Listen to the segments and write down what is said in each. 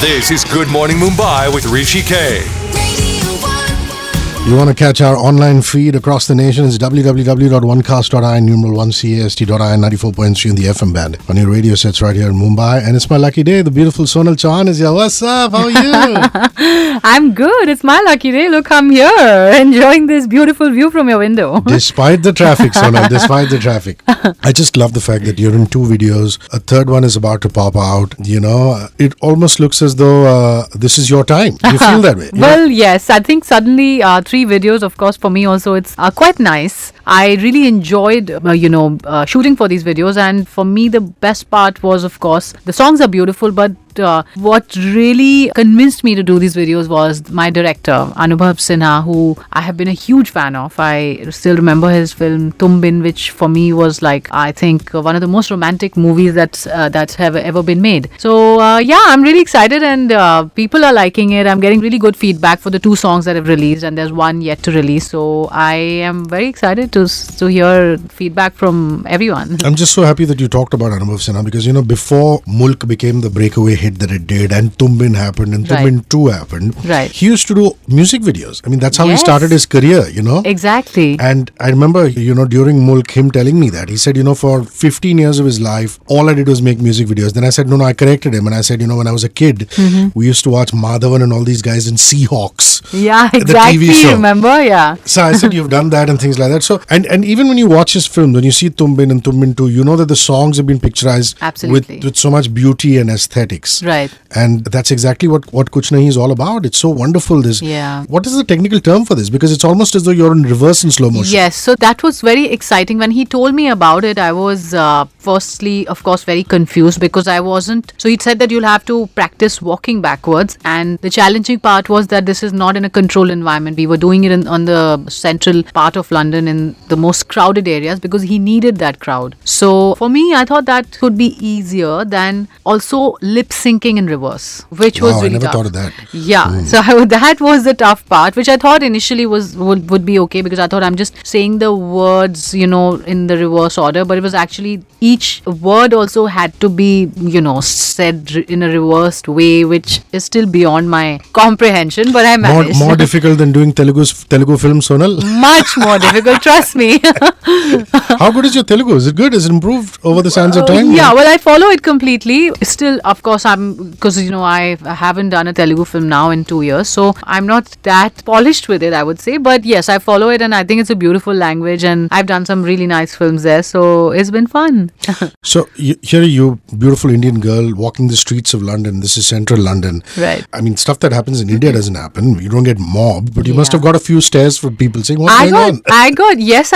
This is Good Morning Mumbai with Hrishikesh. You want to catch our online feed across the nation? It's www.onecast.in, numeral 1cast.in, 94.3 in the FM band. On your radio sets right here in Mumbai. And it's my lucky day. The beautiful Sonal Chauhan is here. What's up? How are you? I'm good. It's my lucky day. Look, I'm here enjoying this beautiful view from your window. Despite the traffic, Sonal, despite the traffic. I just love the fact that you're in 2 videos. A third one is about to pop out. You know, it almost looks as though this is your time. Do you feel that way? Well, yes. I think suddenly 3 videos, of course, for me also, it's quite nice. I really enjoyed, shooting for these videos. And for me, the best part was, of course, the songs are beautiful, but what really convinced me to do these videos was my director, Anubhav Sinha, who I have been a huge fan of. I still remember his film Tum Bin, which for me was like, I think, one of the most romantic movies that's have ever been made. So, I'm really excited and people are liking it. I'm getting really good feedback for the 2 songs that I've released, and there's one yet to release. So, I am very excited to hear feedback from everyone. I'm just so happy that you talked about Anubhav Sinha because, before Mulk became the breakaway hit that it did, and Tum Bin happened, and Tum Bin 2 happened. Right. He used to do music videos. I mean, that's how he started his career, Exactly. And I remember, during Mulk, him telling me that. He said, for 15 years of his life, all I did was make music videos. Then I said, no, I corrected him. And I said, when I was a kid, we used to watch Madhavan and all these guys in Seahawks. Yeah, exactly. The TV show. Remember? Yeah. So I said, you've done that and things like that. So, and even when you watch his film, when you see Tum Bin and Tum Bin 2, you know that the songs have been picturized with so much beauty and aesthetics. Right. And that's exactly what Kuch Nahi is all about. It's so wonderful. What is the technical term for this? Because it's almost as though you're in reverse in slow motion. Yes, so that was very exciting. When he told me about it, I was firstly, of course, very confused because I wasn't. So he said that you'll have to practice walking backwards. And the challenging part was that this is not in a controlled environment. We were doing it on the central part of London in the most crowded areas because he needed that crowd. So for me, I thought that could be easier than also lip syncing in reverse, which was really tough. I never thought of that. Yeah, so that was the tough part, which I thought initially would be okay because I thought I'm just saying the words, in the reverse order, but it was actually each word also had to be, said in a reversed way, which is still beyond my comprehension, but I managed. More difficult than doing Telugu film, Sonal? Much more difficult, trust me. How good is your Telugu? Is it good? Is it improved over the sands of time? Yeah, well, I follow it completely. Still, of course, because I haven't done a Telugu film now in 2 years, so I'm not that polished with it, I would say. But yes, I follow it, and I think it's a beautiful language, and I've done some really nice films there, so it's been fun. So here you, beautiful Indian girl, walking the streets of London. This is central London. Right. I mean, stuff that happens in India doesn't happen. You don't get mobbed, but you must have got a few stares from people saying, what's going on? I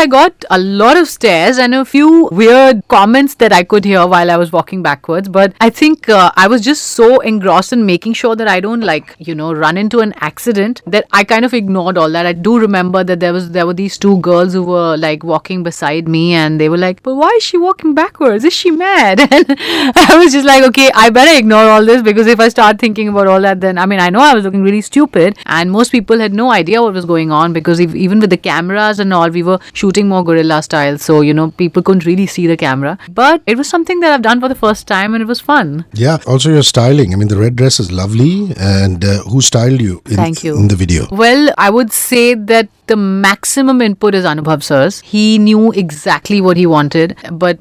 got a lot of stares and a few weird comments that I could hear while I was walking backwards. But I think I was just so engrossed in making sure that I don't run into an accident that I kind of ignored all that. I do remember that there were these 2 girls who were walking beside me, and they were like, but why is she walking backwards? Is she mad? And I was just like, okay, I better ignore all this because if I start thinking about all that, then I know I was looking really stupid, and most people had no idea what was going on because even with the cameras and all, we were shooting more guerrilla style, so people couldn't really see the camera. But it was something that I've done for the first time, and it was fun. Yeah. Also, your styling. I mean, the red dress is lovely. And who styled you in the video? Well, I would say that the maximum input is Anubhav sir's. He knew exactly what he wanted. But,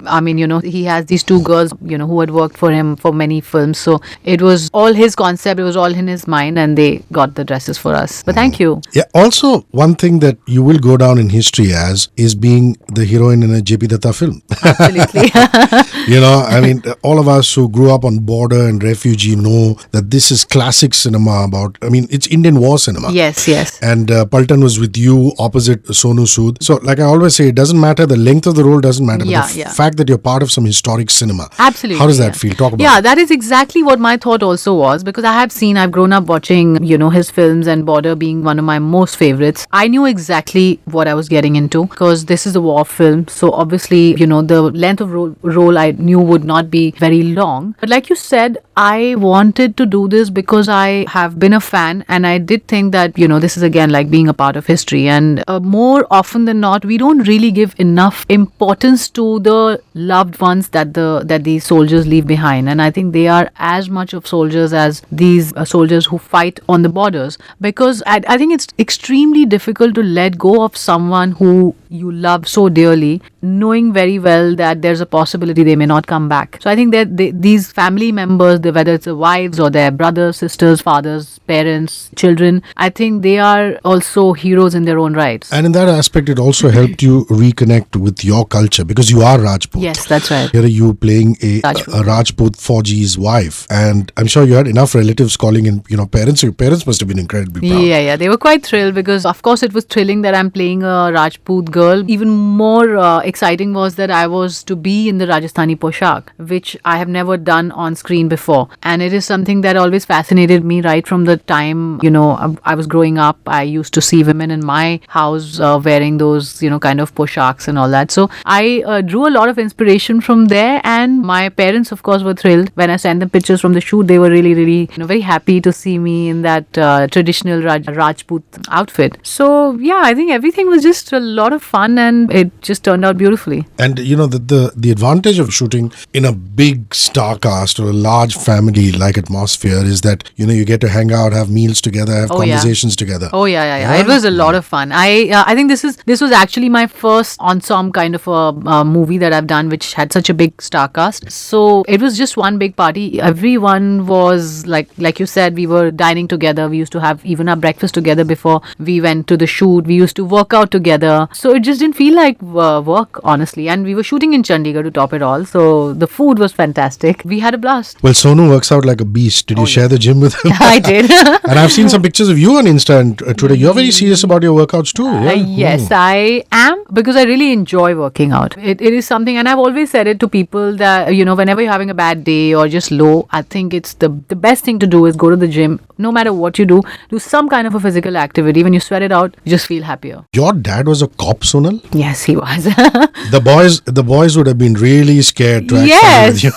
he has these 2 girls, who had worked for him for many films. So it was all his concept. It was all in his mind, and they got the dresses for us. But thank you. Yeah. Also, one thing that you will go down in history as is being the heroine in a JP Datta film. Absolutely. All of us who grew up on border and refugee know that this is classic cinema it's Indian war cinema. Yes. And Paltan was with you opposite Sonu Sood. So, like I always say, it doesn't matter. The length of the role doesn't matter. But the fact that you're part of some historic cinema. Absolutely. How does that feel? Talk about it. Yeah, that is exactly what my thought also was, because I've grown up watching, his films, and Border being one of my most favorites. I knew exactly what I was getting into because this is a war film. So obviously, the length of role I knew would not be very long. But like you said, I wanted to do this because I have been a fan, and I did think that, this is again like being a part of history. country, and more often than not, we don't really give enough importance to the loved ones that these soldiers leave behind. And I think they are as much of soldiers as these soldiers who fight on the borders, because I think it's extremely difficult to let go of someone who you love so dearly, knowing very well that there's a possibility they may not come back. So I think that these family members, whether it's the wives or their brothers, sisters, fathers, parents, children, I think they are also heroes in their own rights. And in that aspect, it also helped you reconnect with your culture, because you are Rajput. Yes, that's right. Here are you playing a Rajput Fauji's wife, and I'm sure you had enough relatives calling in, parents. Your parents must have been incredibly proud. Yeah, they were quite thrilled, because of course it was thrilling that I'm playing a Rajput girl. Even more exciting was that I was to be in the Rajasthani poshak, which I have never done on screen before. And it is something that always fascinated me right from the time, I was growing up. I used to see women in my house wearing those, kind of poshaks and all that. So I drew a lot of inspiration from there. And my parents, of course, were thrilled. When I sent them pictures from the shoot, they were really, really, very happy to see me in that traditional Rajput outfit. So yeah, I think everything was just a lot of fun, and it just turned out beautifully. And the advantage of shooting in a big star cast or a large family like atmosphere is that you get to hang out, have meals together, have conversations together. Oh yeah. It was a lot of fun. I think this was actually my first ensemble kind of a movie that I've done, which had such a big star cast. So it was just one big party. Everyone was like you said, we were dining together. We used to have even our breakfast together before we went to the shoot. We used to work out together. So it just didn't feel like work, honestly. And we were shooting in Chandigarh to top it all. So the food was fantastic. We had a blast. Well, Sonu works out like a beast. Did you share the gym with him? I did. And I've seen some pictures of you on Insta and Twitter. You're very serious about your workouts too. Yeah? Yes, I am, because I really enjoy working out. It is something, and I've always said it to people that, whenever you're having a bad day or just low, I think it's the best thing to do is go to the gym. No matter what you do some kind of a physical activity. When you sweat it out, you just feel happier. Your dad was a cop, Sonal? Yes, he was. The boys would have been really scared to act with you.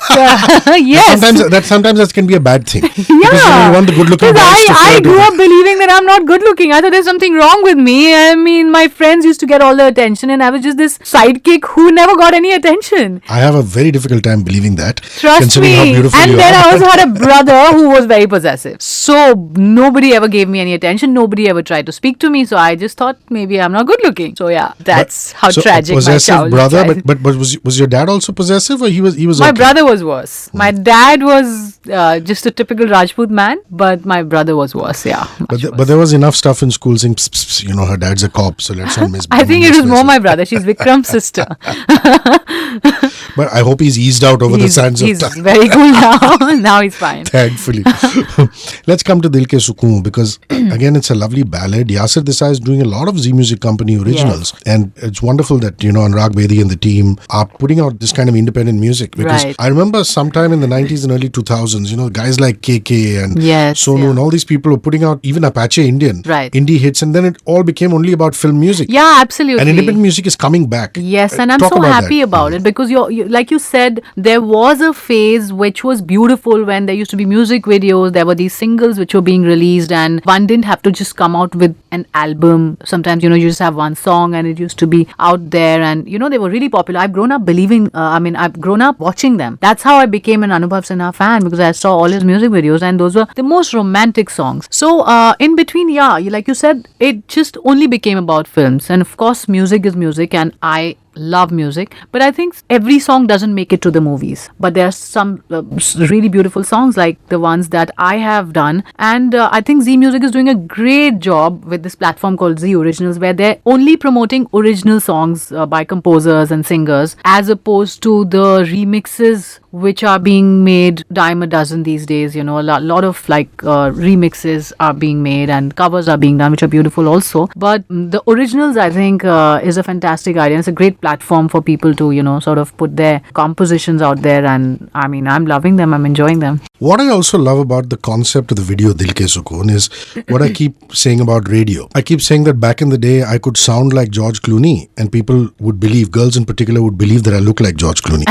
Yes. Sometimes that can be a bad thing. Yeah. Because you want the good-looking boys to I flirt grew with up believing that I'm not good looking. I thought there's something wrong with me. I mean, my friends used to get all the attention, and I was just this sidekick who never got any attention. I have a very difficult time believing that. Trust considering me. How beautiful And you then are. I also had a brother who was very possessive. So nobody ever gave me any attention. Nobody ever tried to speak to me. So I just thought maybe I'm not good looking. So yeah, that's how tragic my childhood brother, but was your dad also possessive, or he was My okay? brother was worse. My dad was just a typical Rajput man, but my brother was worse. Yeah, but there was enough stuff in school saying, pss, pss, her dad's a cop, so let's not miss. I think it was more my brother. She's Vikram's sister. But I hope he's eased out over the sands of time. He's very cool now. Now he's fine. Thankfully. Let's come to Dil Ke Sukoon, because again, it's a lovely ballad. Yasir Desai is doing a lot of Zee Music Company originals. Yes. And it's wonderful that, Anurag Bedi and the team are putting out this kind of independent music. Because I remember sometime in the 90s and early 2000s, guys like KK and Sonu and all these people were putting out even Apache Indian indie hits, and then it all became only about film music. Yeah, absolutely. And independent music is coming back. Yes, and I'm so happy about it, because like you said, there was a phase which was beautiful when there used to be music videos, there were these singles which were being released, and one didn't have to just come out with an album. Sometimes, you just have one song and it used to be out there, and, they were really popular. I've grown up I've grown up watching them. That's how I became an Anubhav Sinha fan, because I saw all his music videos, and those were the most romantic songs. So, in between, like you said, it just only became about films. And of course, music is music, and I love music, but I think every song doesn't make it to the movies. But there are some really beautiful songs like the ones that I have done, and I think Zee Music is doing a great job with this platform called Zee Originals, where they're only promoting original songs by composers and singers, as opposed to the remixes which are being made dime a dozen these days. A lot of remixes are being made and covers are being done, which are beautiful also. But the originals, I think, is a fantastic idea. It's a great platform for people to, sort of put their compositions out there. And I mean, I'm loving them. I'm enjoying them. What I also love about the concept of the video Dil Ke Sukoon is what I keep saying about radio. I keep saying that back in the day, I could sound like George Clooney and people would believe, girls in particular would believe that I look like George Clooney.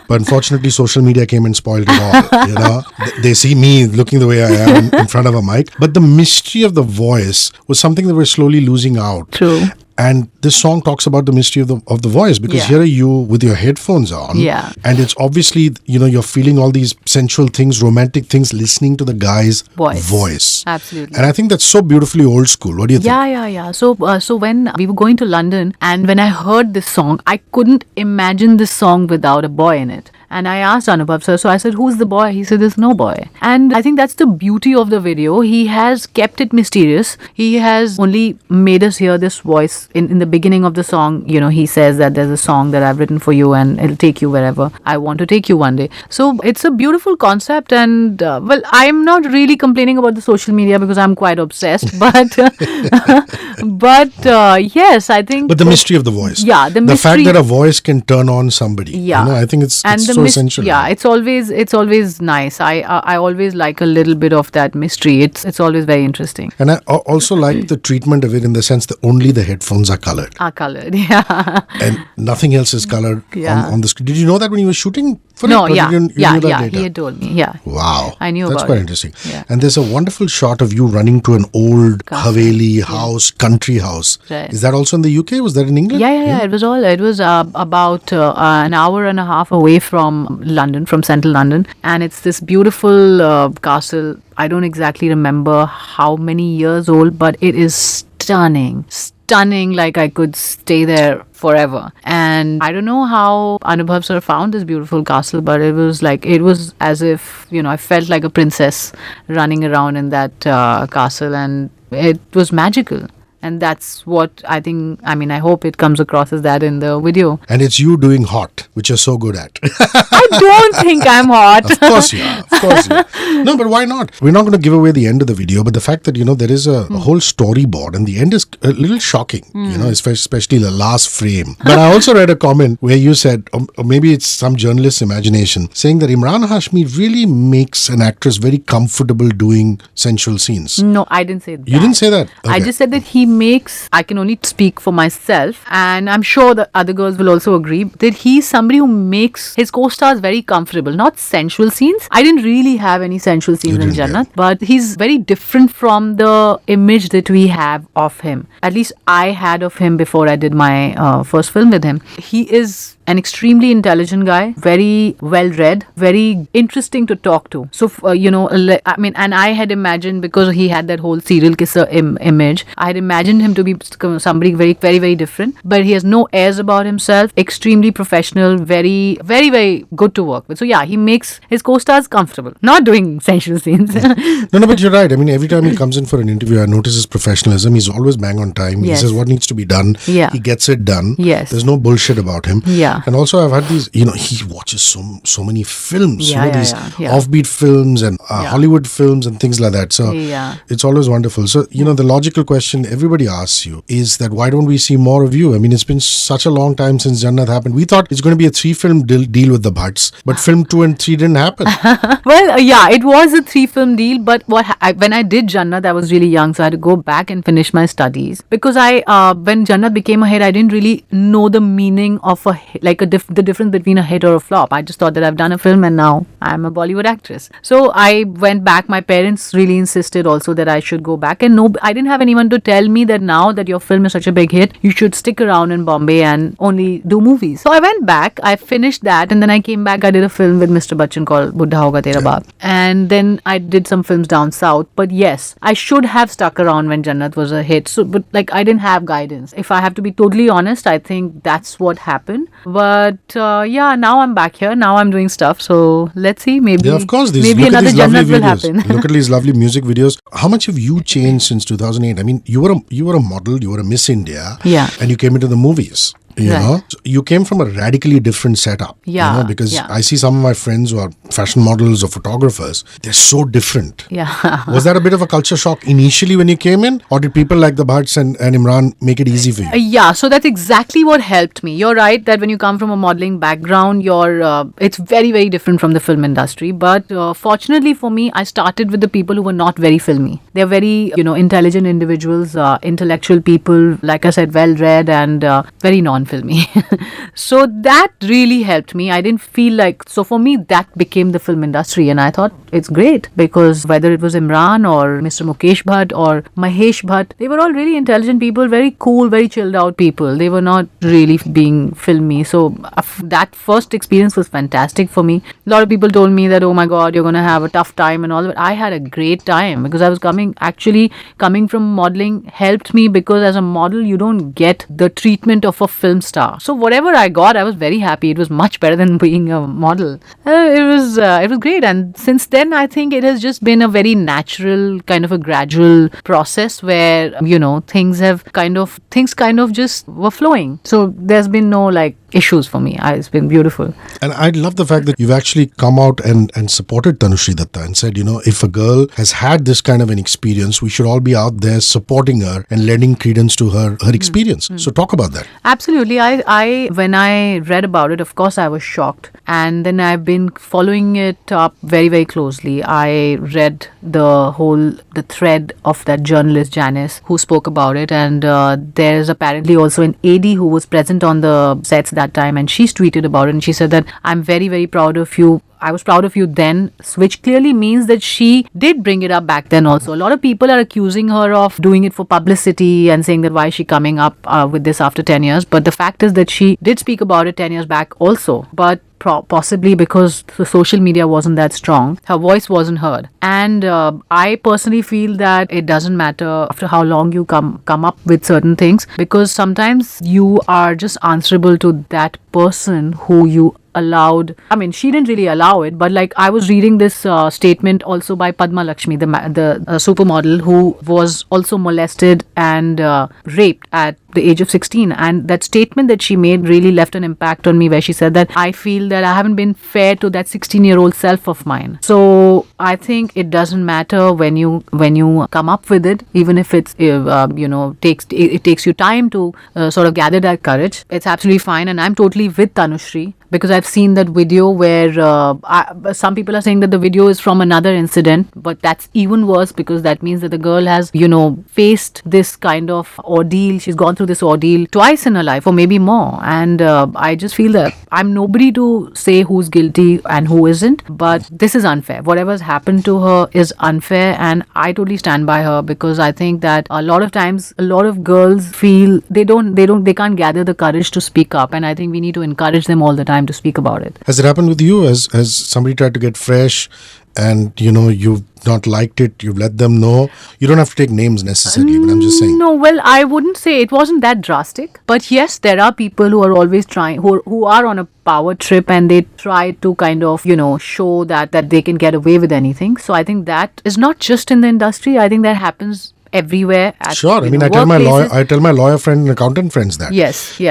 But unfortunately, social media came and spoiled it all. They see me looking the way I am in front of a mic. But the mystery of the voice was something that we're slowly losing out. True. And this song talks about the mystery of the voice, because here are you with your headphones on. Yeah. And it's obviously, you're feeling all these sensual things, romantic things, listening to the guy's voice. Absolutely. And I think that's so beautifully old school. What do you think? Yeah. So when we were going to London and when I heard this song, I couldn't imagine this song without a boy in it. And I asked Anubhav sir, so I said, who's the boy? He said, there's no boy. And I think that's the beauty of the video. He has kept it mysterious. He has only made us hear this voice. In the beginning of the song, he says that there's a song that I've written for you and it'll take you wherever I want to take you one day. So it's a beautiful concept. And I'm not really complaining about the social media because I'm quite obsessed. But yes, I think. But the mystery of the voice. Yeah, the fact that a voice can turn on somebody. Yeah. I think it's so essential. Yeah, it's always nice. I always like a little bit of that mystery. It's always very interesting. And I also like the treatment of it in the sense that only the headphones are colored. Yeah. And nothing else is colored on the screen. Did you know that when you were shooting for no, it? Yeah. You knew that later? He had told me. Yeah. Wow. I knew That's about quite it. interesting. Yeah. And there's a wonderful shot of you running to an old Haveli house, country house. Right. Is that also in the UK? Was that in England? Yeah. It was about an hour and a half away from London, from central London. And it's this beautiful castle. I don't exactly remember how many years old, but it is stunning, like I could stay there forever. And I don't know how Anubhav sir found this beautiful castle, but it was as if, I felt like a princess running around in that castle, and it was magical. And that's what I think, I hope it comes across as that in the video. And it's you doing hot, which you're so good at. I don't think I'm hot. Of course you are. No, but why not? We're not going to give away the end of the video, but the fact that, there is a whole storyboard and the end is a little shocking, especially the last frame. But I also read a comment where you said, or maybe it's some journalist's imagination, saying that Imran Hashmi really makes an actress very comfortable doing sensual scenes. No, I didn't say that. You didn't say that? Okay. I just said that I can only speak for myself, and I'm sure the other girls will also agree, that he's somebody who makes his co-stars very comfortable, not sensual scenes. I didn't really have any sensual scenes in Jannat, but he's very different from the image that we have of him. At least I had of him before I did my first film with him. He is an extremely intelligent guy, very well read, very interesting to talk to. So, and I had imagined, because he had that whole serial kisser image, I had imagined him to be somebody very, very, very different. But he has no airs about himself, extremely professional, very, very, very good to work with. So, yeah, he makes his co-stars comfortable, not doing sensual scenes. No, but you're right. Every time he comes in for an interview, I notice his professionalism. He's always bang on time. Yes. He says what needs to be done. Yeah. He gets it done. Yes. There's no bullshit about him. Yeah. And also I've had these, he watches so many films, these Yeah. offbeat films and Hollywood films and things like that. So it's always wonderful. So, the logical question everybody asks you is that why don't we see more of you? It's been such a long time since Jannat happened. We thought it's going to be a 3-film deal with the Bhatts, but film 2 and 3 didn't happen. Well, it was a 3-film deal, but when I did Jannat, I was really young, so I had to go back and finish my studies. Because when Jannat became a hit, I didn't really know the meaning of a hit, the difference between a hit or a flop. I just thought that I've done a film and now I'm a Bollywood actress. So I went back. My parents really insisted also that I should go back. And no, I didn't have anyone to tell me that now that your film is such a big hit, you should stick around in Bombay and only do movies. So I went back, I finished that, and then I came back. I did a film with Mr. Bachchan called Buddha Hoga Tera Baap. And then I did some films down south. But yes, I should have stuck around when Jannat was a hit. So, but I didn't have guidance. If I have to be totally honest, I think that's what happened. But now I'm back here. Now I'm doing stuff. So let's see. Maybe, of course, maybe another Jannat will happen. Look at these lovely music videos. How much have you changed since 2008? You were a model. You were a Miss India. Yeah. And you came into the movies. You know, so you came from a radically different setup. Yeah, You know, because yeah. I see some of my friends who are fashion models or photographers. They're so different. Yeah. Was that a bit of a culture shock initially when you came in, or did people like the Bhatts and Imran make it easy for you? Yeah, so that's exactly what helped me. You're right that when you come from a modeling background, it's very, very different from the film industry. But fortunately for me, I started with the people who were not very filmy. They're very, intelligent individuals, intellectual people, like I said, well-read and very non-filmy. So that really helped me. I didn't feel like, so for me, that became the film industry. And I thought it's great because whether it was Imran or Mr. Mukesh Bhatt or Mahesh Bhatt, they were all really intelligent people, very cool, very chilled out people. They were not really being filmy. So that first experience was fantastic for me. A lot of people told me that, oh my God, you're going to have a tough time and all. But I had a great time because I was coming from modeling helped me because as a model, you don't get the treatment of a film star. So whatever I got, I was very happy. It was much better than being a model. It was great. And since then, I think it has just been a very natural kind of a gradual process where, things kind of just were flowing. So there's been no issues for me. It's been beautiful. And I love the fact that you've actually come out and supported Tanushree Datta and said, if a girl has had this kind of an experience, we should all be out there supporting her and lending credence to her experience. So talk about that. Absolutely. I when I read about it, of course, I was shocked. And then I've been following it up very, very closely. I read the thread of that journalist, Janice, who spoke about it. And there's apparently also an AD who was present on the sets that time. And she's tweeted about it. And she said that I'm very, very proud of you. I was proud of you then, which clearly means that she did bring it up back then also. A lot of people are accusing her of doing it for publicity and saying that why is she coming up with this after 10 years. But the fact is that she did speak about it 10 years back also. But possibly because the social media wasn't that strong, her voice wasn't heard. And I personally feel that it doesn't matter after how long you come up with certain things, because sometimes you are just answerable to that person who you allowed. I mean, she didn't really allow it, but I was reading this statement also by Padma Lakshmi, the supermodel who was also molested and raped at the age of 16, and that statement that she made really left an impact on me, where she said that I feel that I haven't been fair to that 16-year-old self of mine. So I think it doesn't matter when you come up with it, even if it's takes you time to sort of gather that courage. It's absolutely fine, and I'm totally with Tanushree because I've seen that video where some people are saying that the video is from another incident, but that's even worse because that means that the girl has faced this kind of ordeal. She's gone through this ordeal twice in her life or maybe more, and I just feel that I'm nobody to say who's guilty and who isn't, but this is unfair. Whatever's happened to her is unfair, and I totally stand by her because I think that a lot of times a lot of girls feel they can't gather the courage to speak up, and I think we need to encourage them all the time to speak about it. Has it happened with you? Has somebody tried to get fresh and you've not liked it, you've let them know? You don't have to take names necessarily, but I'm just saying. No, well, I wouldn't say it wasn't that drastic, but yes, there are people who are always trying, who are on a power trip, and they try to kind of show that they can get away with anything. So I think that is not just in the industry. I think that happens everywhere. Sure. I mean, I tell my lawyer friend and accountant friends that. Yes.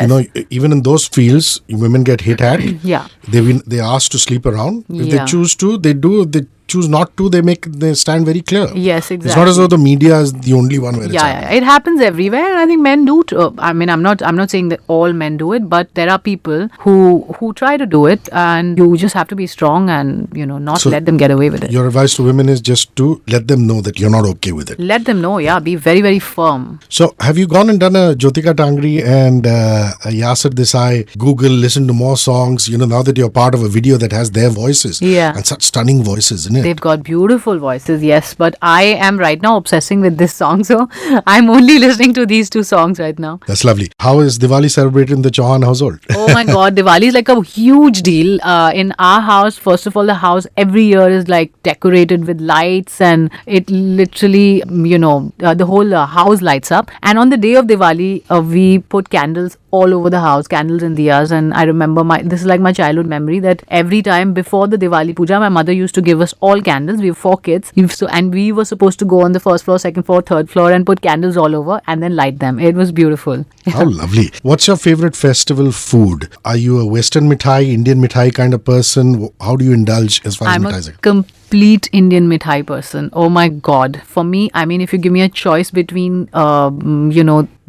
Even in those fields, women get hit at. Yeah. They're asked to sleep around. If they choose to, they do. If they choose not to, they stand very clear. Yes, exactly. It's not as though the media is the only one where it's happening. It happens everywhere, and I think men do too. I mean, I'm not saying that all men do it, but there are people who try to do it, and you just have to be strong and not let them get away with it. Your advice to women is just to let them know that you're not okay with it. Let them know, be very, very firm. So have you gone and done a Jyotika Tangri and a Yasir Desai Google, listen to more songs, now that you're part of a video that has their voices? Yeah. And such stunning voices, isn't it? They've got beautiful voices, yes, but I am right now obsessing with this song, so I'm only listening to these two songs right now. That's lovely. How is Diwali celebrated in the Chauhan household? Oh my God, Diwali is like a huge deal. In our house, first of all, the house every year is decorated with lights, and it literally, the whole house lights up. And on the day of Diwali, we put candles all over the house, candles and diyas. And I remember this is like my childhood memory that every time before the Diwali puja, my mother used to give us all candles. We were 4 kids, and we were supposed to go on the first floor, second floor, third floor, and put candles all over and then light them. It was beautiful. How lovely. What's your favorite festival food? Are you a Western mithai, Indian mithai kind of person? How do you indulge as far as I'm mithais a are? complete Indian mithai person. Oh my God. For me, I mean, if you give me a choice between,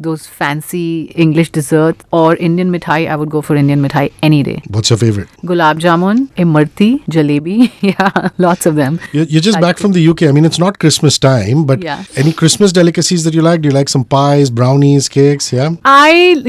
those fancy English desserts or Indian mithai, I would go for Indian mithai any day. What's your favorite? Gulab jamun, imarti, jalebi. Yeah, lots of them. You're just back from the UK. I mean, it's not Christmas time, but Yeah. any Christmas delicacies that you like? Do you like some pies, brownies, cakes? Yeah. I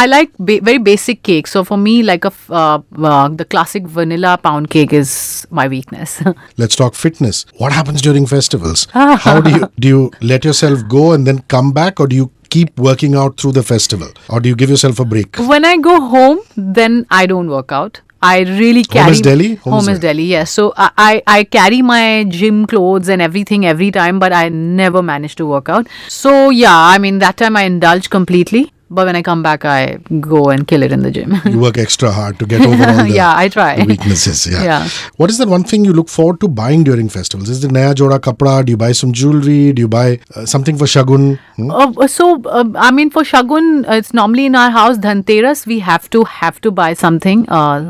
like very basic cakes. So for me, like the classic vanilla pound cake is my weakness. Let's talk fitness. What happens during festivals? How do you let yourself go and then come back, or do you keep working out through the festival, or do you give yourself a break? When I go home, then I don't work out. I really carry... Home is Delhi? Home is Delhi, yes. So I carry my gym clothes and everything every time, but I never manage to work out. So yeah, I mean, that time I indulge completely. But when I come back, I go and kill it in the gym. You work extra hard to get over all the, yeah, I try. the weaknesses. Yeah. Yeah. What is that one thing you look forward to buying during festivals? Is it Naya Joda Kapda? Do you buy some jewelry? Do you buy something for Shagun? I mean, for Shagun, it's normally in our house, Dhanteras, we have to buy something.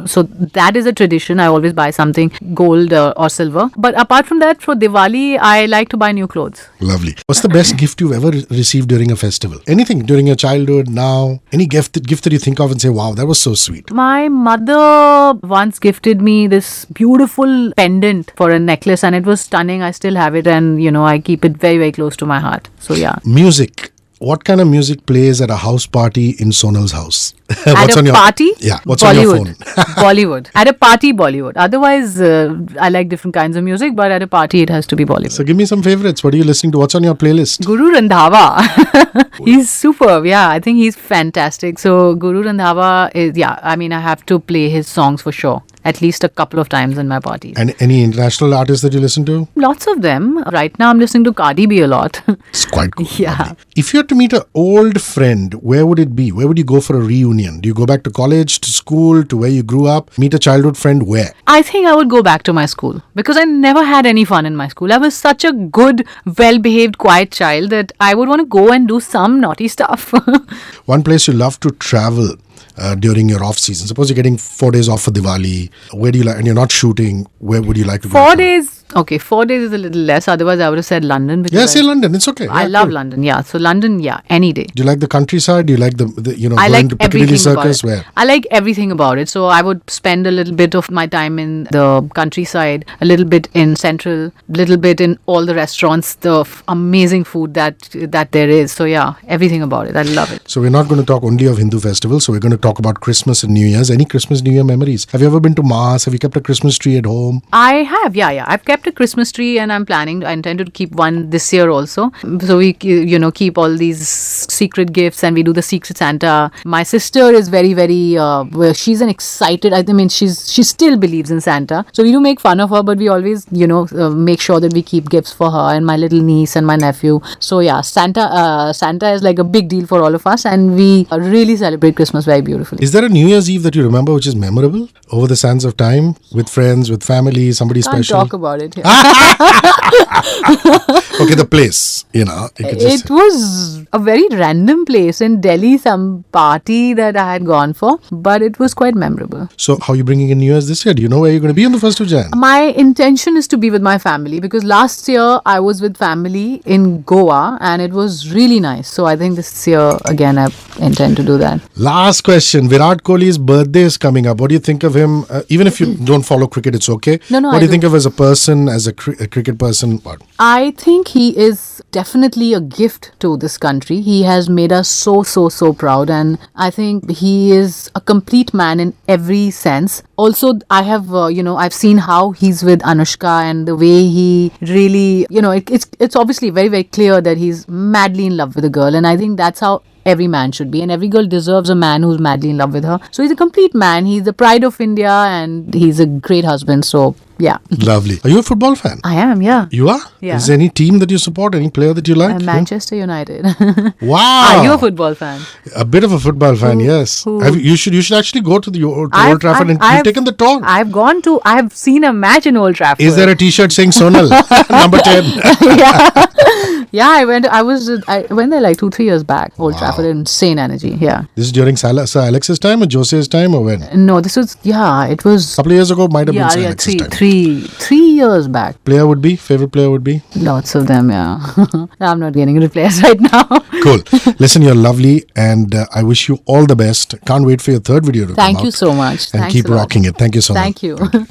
So that is a tradition. I always buy something gold or silver. But apart from that, for Diwali, I like to buy new clothes. Lovely. What's the best gift you've ever received during a festival? Anything during your childhood, now? Any gift that you think of and say, wow, that was so sweet? My mother once gifted me this beautiful pendant for a necklace, and it was stunning. I still have it, and I keep it very, very close to my heart. So yeah. Music. What kind of music plays at a house party in Sonal's house? At a party? Yeah. What's Bollywood. on your phone? Bollywood. At a party, Bollywood. Otherwise, I like different kinds of music, but at a party, it has to be Bollywood. So give me some favorites. What are you listening to? What's on your playlist? Guru Randhawa. He's superb. Yeah, I think he's fantastic. So Guru Randhawa is, I have to play his songs for sure. At least a couple of times in my parties. And any international artists that you listen to? Lots of them. Right now, I'm listening to Cardi B a lot. It's quite cool. Yeah. Lovely. If you had to meet an old friend, where would it be? Where would you go for a reunion? Do you go back to college, to school, to where you grew up? Meet a childhood friend where? I think I would go back to my school because I never had any fun in my school. I was such a good, well-behaved, quiet child that I would want to go and do some naughty stuff. One place you love to travel during your off season. Suppose you're getting 4 days off for Diwali. Where do you like, and you're not shooting, where would you like to go? 4 days. Okay, 4 days is a little less. Otherwise, I would have said London. Yeah, say London. It's okay. I love London. Yeah, so London, any day. Do you like the countryside? Do you like the I going like to Piccadilly everything about Circus? it. Where? I like everything about it. So I would spend a little bit of my time in the countryside, a little bit in Central, little bit in all the restaurants, the amazing food that there is. So yeah, everything about it. I love it. So we're not going to talk only of Hindu festivals. So we're going to talk about Christmas and New Year's. Any Christmas, New Year memories? Have you ever been to Mass? Have you kept a Christmas tree at home? I have, yeah. I've kept a Christmas tree and I intend to keep one this year also. So we, keep all these secret gifts and we do the Secret Santa. My sister is very, very, she's an excited, she still believes in Santa. So we do make fun of her, but we always, make sure that we keep gifts for her and my little niece and my nephew. So yeah, Santa is like a big deal for all of us and we really celebrate Christmas very beautifully. Is there a New Year's Eve that you remember which is memorable over the sands of time with friends, with family, somebody Can't special? talk about it here. Okay, the place, It was a very random place in Delhi, some party that I had gone for, but it was quite memorable. So how are you bringing in New Year's this year? Do you know where you're going to be on the 1st of Jan? My intention is to be with my family because last year I was with family in Goa and it was really nice. So I think this year again I intend to do that. Last question. Virat Kohli's birthday is coming up. What do you think of him? Even if you don't follow cricket, it's okay. No, what do you think of as a person, as a cricket person? What? I think he is definitely a gift to this country. He has made us so proud and I think he is a complete man in every sense. Also, I have, I've seen how he's with Anushka and the way he really, it's obviously very, very clear that he's madly in love with a girl and I think that's how every man should be and every girl deserves a man who's madly in love with her. So he's a complete man. He's the pride of India and he's a great husband. So Yeah. Lovely. Are you a football fan? I am, yeah. You are? Yeah. Is there any team that you support? Any player that you like? Manchester United. Wow. Are you a football fan? A bit of a football fan, yes. who- You should actually go to the Old Trafford and you've taken the tour. I've seen a match in Old Trafford. Is there a T-shirt saying Sonal number 10? Yeah, I went there like 2-3 years back. Old Trafford, insane energy. Yeah. This is during Sir Alex's time or Jose's time or when? No, this was it was. Couple of years ago, might have been Sir Alex's time. Three years back. Favorite player would be? Lots of them, yeah. I'm not getting into players right now. Cool. Listen, you're lovely and I wish you all the best. Can't wait for your third video to come out. Thank you so much. And Thanks keep a lot. rocking it. Thank you so much. Thank you.